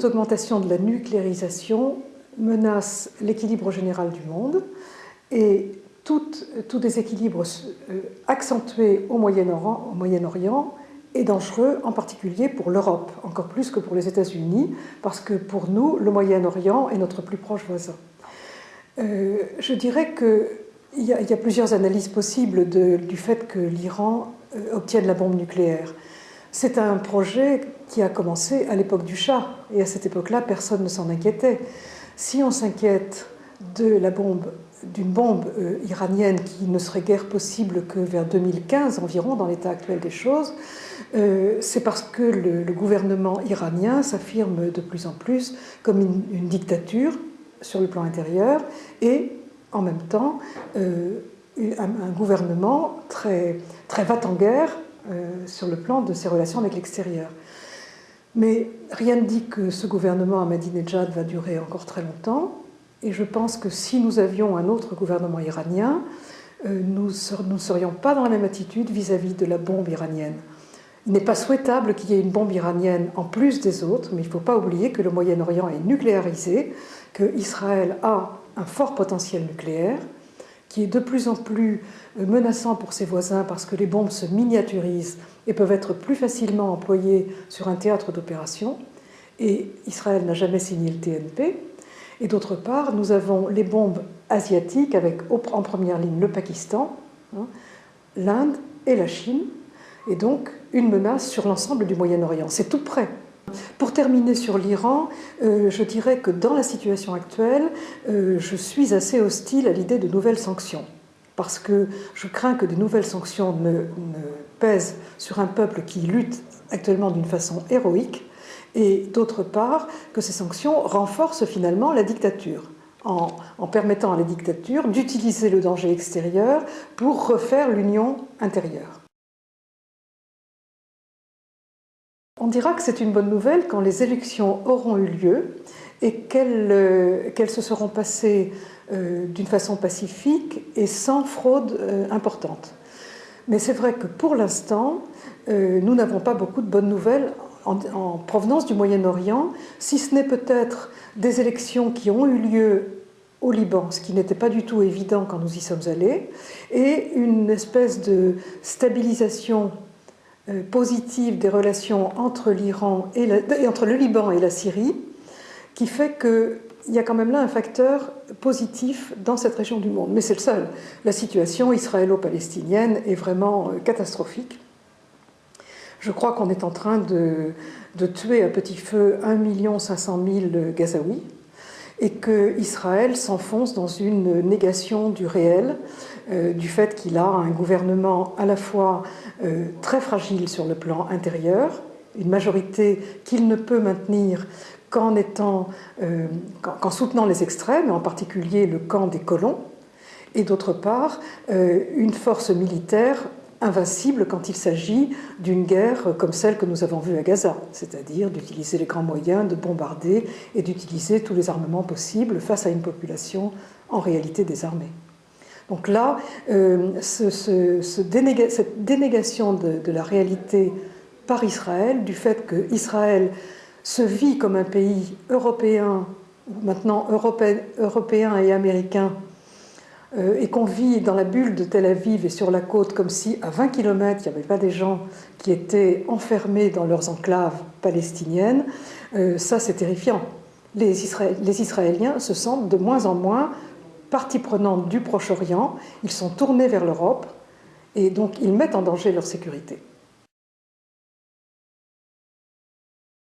toute augmentation de la nucléarisation menace l'équilibre général du monde et tout déséquilibre accentué au Moyen-Orient est dangereux, en particulier pour l'Europe, encore plus que pour les États-Unis, parce que pour nous, le Moyen-Orient est notre plus proche voisin. Je dirais qu'il y a plusieurs analyses possibles du fait que l'Iran obtienne la bombe nucléaire. C'est un projet qui a commencé à l'époque du Shah, et à cette époque-là, personne ne s'en inquiétait. Si on s'inquiète d'une bombe iranienne qui ne serait guère possible que vers 2015 environ, dans l'état actuel des choses, c'est parce que le gouvernement iranien s'affirme de plus en plus comme une dictature sur le plan intérieur et en même temps un gouvernement très va-t-en-guerre sur le plan de ses relations avec l'extérieur. Mais rien ne dit que ce gouvernement Ahmadinejad va durer encore très longtemps. Et je pense que si nous avions un autre gouvernement iranien, nous ne serions pas dans la même attitude vis-à-vis de la bombe iranienne. Il n'est pas souhaitable qu'il y ait une bombe iranienne en plus des autres, mais il ne faut pas oublier que le Moyen-Orient est nucléarisé, qu'Israël a un fort potentiel nucléaire, qui est de plus en plus menaçant pour ses voisins parce que les bombes se miniaturisent et peuvent être plus facilement employées sur un théâtre d'opération. Et Israël n'a jamais signé le TNP. Et d'autre part, nous avons les bombes asiatiques avec en première ligne le Pakistan, l'Inde et la Chine, et donc une menace sur l'ensemble du Moyen-Orient. C'est tout près. Pour terminer sur l'Iran, je dirais que dans la situation actuelle, je suis assez hostile à l'idée de nouvelles sanctions. Parce que je crains que des nouvelles sanctions ne pèsent sur un peuple qui lutte actuellement d'une façon héroïque, et d'autre part, que ces sanctions renforcent finalement la dictature, en permettant à la dictature d'utiliser le danger extérieur pour refaire l'union intérieure. On dira que c'est une bonne nouvelle quand les élections auront eu lieu et qu'elles se seront passées d'une façon pacifique et sans fraude importante. Mais c'est vrai que pour l'instant, nous n'avons pas beaucoup de bonnes nouvelles en provenance du Moyen-Orient, si ce n'est peut-être des élections qui ont eu lieu au Liban, ce qui n'était pas du tout évident quand nous y sommes allés, et une espèce de stabilisation positive des relations entre entre le Liban et la Syrie, qui fait qu'il y a quand même là un facteur positif dans cette région du monde. Mais c'est le seul. La situation israélo-palestinienne est vraiment catastrophique. Je crois qu'on est en train de tuer à petit feu 1 500 000 Gazaouis et qu'Israël s'enfonce dans une négation du réel, du fait qu'il a un gouvernement à la fois très fragile sur le plan intérieur, une majorité qu'il ne peut maintenir qu'en soutenant les extrêmes, en particulier le camp des colons, et d'autre part une force militaire invincible quand il s'agit d'une guerre comme celle que nous avons vue à Gaza, c'est-à-dire d'utiliser les grands moyens, de bombarder et d'utiliser tous les armements possibles face à une population en réalité désarmée. Donc là, cette dénégation de la réalité par Israël, du fait qu'Israël se vit comme un pays européen, maintenant européen et américain, et qu'on vit dans la bulle de Tel Aviv et sur la côte comme si à 20 km il n'y avait pas des gens qui étaient enfermés dans leurs enclaves palestiniennes, ça c'est terrifiant. Les Israéliens se sentent de moins en moins partie prenante du Proche-Orient, ils sont tournés vers l'Europe et donc ils mettent en danger leur sécurité.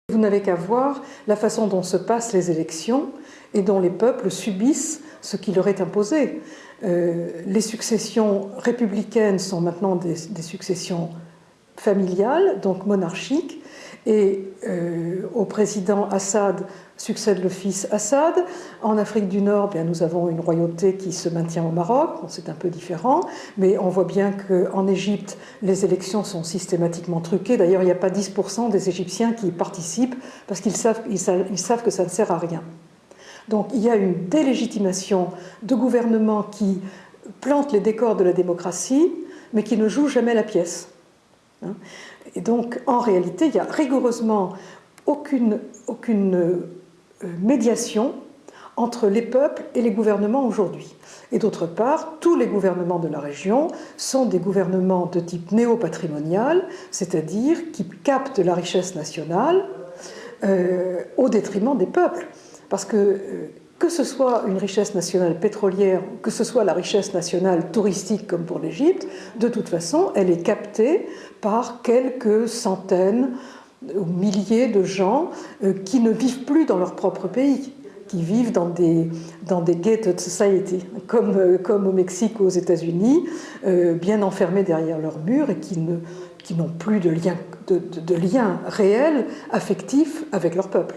Vous n'avez qu'à voir la façon dont se passent les élections et dont les peuples subissent ce qui leur est imposé. Les successions républicaines sont maintenant des successions familiales, donc monarchiques, et au président Assad succède le fils Assad. En Afrique du Nord, bien, nous avons une royauté qui se maintient au Maroc, bon, c'est un peu différent, mais on voit bien qu'en Égypte, les élections sont systématiquement truquées. D'ailleurs, il n'y a pas 10% des Égyptiens qui y participent parce qu'ils savent que ça ne sert à rien. Donc il y a une délégitimation de gouvernements qui plantent les décors de la démocratie, mais qui ne jouent jamais la pièce. Et donc, en réalité, il y a rigoureusement aucune médiation entre les peuples et les gouvernements aujourd'hui. Et d'autre part, tous les gouvernements de la région sont des gouvernements de type néo-patrimonial, c'est-à-dire qui captent la richesse nationale au détriment des peuples. Parce que ce soit une richesse nationale pétrolière, que ce soit la richesse nationale touristique comme pour l'Égypte, de toute façon, elle est captée par quelques centaines ou milliers de gens qui ne vivent plus dans leur propre pays, qui vivent dans des gated society, comme au Mexique ou aux États-Unis, bien enfermés derrière leurs murs et qui n'ont plus de lien réel, affectif avec leur peuple.